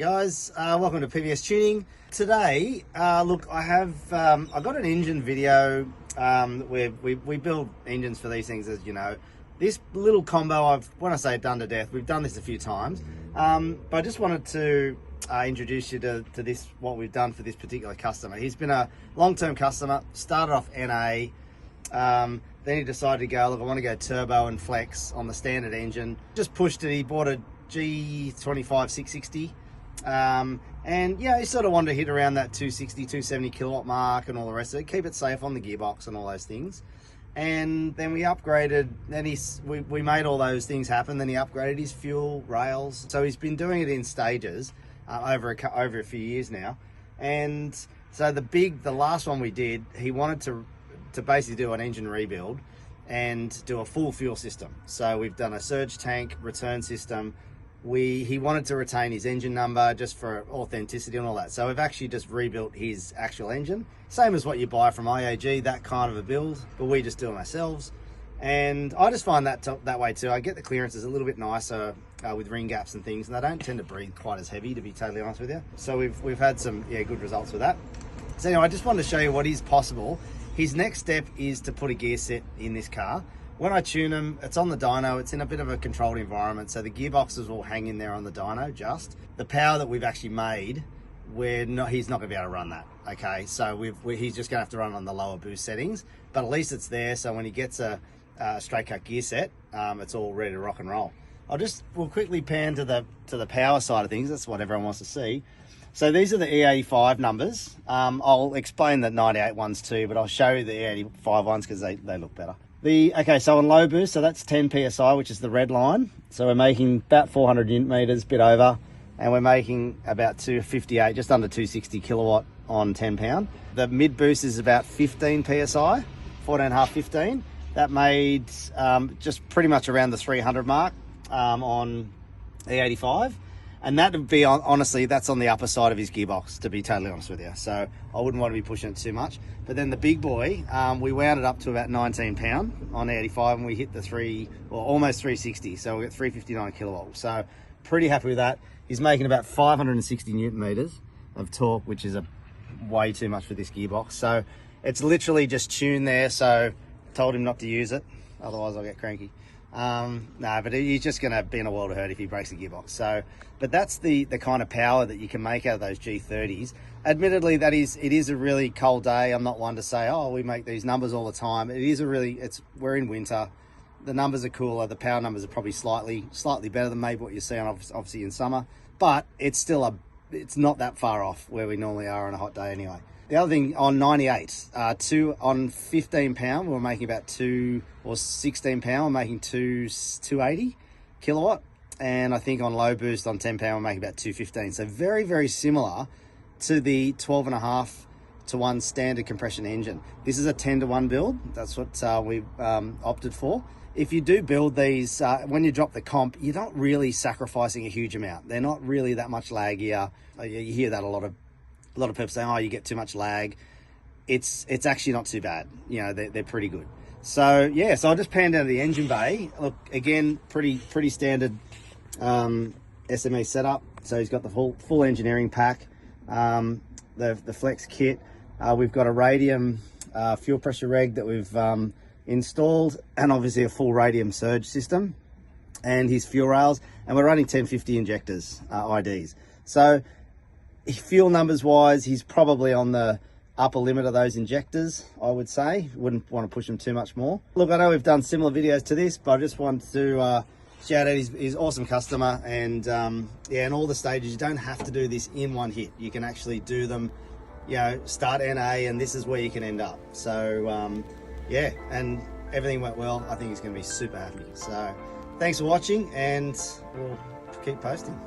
guys, welcome to PBS Tuning. Today, look, I got an engine video where we build engines for these things, as you know. This little combo, when I say done to death, we've done this a few times, but I just wanted to introduce you to this, what we've done for this particular customer. He's been a long-term customer, started off NA, then he decided to go, look, I want to go turbo and flex on the standard engine. Just pushed it, he bought a G25 660, and yeah, he sort of wanted to hit around that 260, 270 kilowatt mark and all the rest of it, keep it safe on the gearbox and all those things. And then we upgraded, then we made all those things happen. Then he upgraded his fuel rails. So he's been doing it in stages over a few years now. And so the last one we did, he wanted to basically do an engine rebuild and do a full fuel system. So we've done a surge tank return system. He wanted to retain his engine number just for authenticity and all that. So we've actually just rebuilt his actual engine. Same as what you buy from IAG, that kind of a build, but we just do it ourselves. And I just find that way too. I get the clearances a little bit nicer with ring gaps and things, and they don't tend to breathe quite as heavy, to be totally honest with you. So we've had some good results with that. So anyway, I just wanted to show you what is possible. His next step is to put a gear set in this car. When I tune them, it's on the dyno, it's in a bit of a controlled environment, so the gearboxes will hang in there on the dyno just. The power that we've actually made, he's not going to be able to run that, okay? So he's just going to have to run on the lower boost settings, but at least it's there, so when he gets a straight cut gear set, it's all ready to rock and roll. We'll quickly pan to the power side of things. That's what everyone wants to see. So these are the E85 numbers. I'll explain the 98 ones too, but I'll show you the E85 ones because they look better. Okay, so on low boost, so that's 10 PSI, which is the red line. So we're making about 400 newton meters, bit over, and we're making about 258, just under 260 kilowatt on 10 pound. The mid boost is about 15 PSI, 14.5, 15. That made just pretty much around the 300 mark on E85. And that would be, honestly, that's on the upper side of his gearbox, to be totally honest with you. So I wouldn't want to be pushing it too much. But then the big boy, we wound it up to about 19 pound on 85, and we hit almost 360. So we got 359 kilowatt. So pretty happy with that. He's making about 560 newton meters of torque, which is way too much for this gearbox. So it's literally just tuned there. So told him not to use it, otherwise I'll get cranky. No, but he's just going to be in a world of hurt if he breaks the gearbox. So, but that's the kind of power that you can make out of those G30s. Admittedly, it is a really cold day. I'm not one to say, oh, we make these numbers all the time. We're in winter. The numbers are cooler. The power numbers are probably slightly better than maybe what you see on obviously in summer, but it's still it's not that far off where we normally are on a hot day anyway. The other thing, on 98, on 15 pound, we're making about 16 pound, we're making 280 kilowatt. And I think on low boost on 10 pound, we're making about 215. So very, very similar to the 12.5 to 1 standard compression engine. This is a 10 to 1 build. That's what we've opted for. If you do build these, when you drop the comp, you're not really sacrificing a huge amount. They're not really that much laggier. You hear that a lot of people saying, oh, you get too much lag. It's actually not too bad. You know, they're pretty good. So yeah, so I'll just pan down to the engine bay. Look, again, pretty standard SME setup. So he's got the full engineering pack, the flex kit. We've got a radium fuel pressure reg that we've installed, and obviously a full radium surge system, and his fuel rails, and we're running 1050 injectors, IDs. So fuel numbers wise, he's probably on the upper limit of those injectors, I would say. Wouldn't want to push him too much more. Look, I know we've done similar videos to this, but I just wanted to shout out his awesome customer, and in all the stages, you don't have to do this in one hit. You can actually do them, start NA, and this is where you can end up. So yeah, and everything went well. I think he's going to be super happy. So thanks for watching, and we'll keep posting.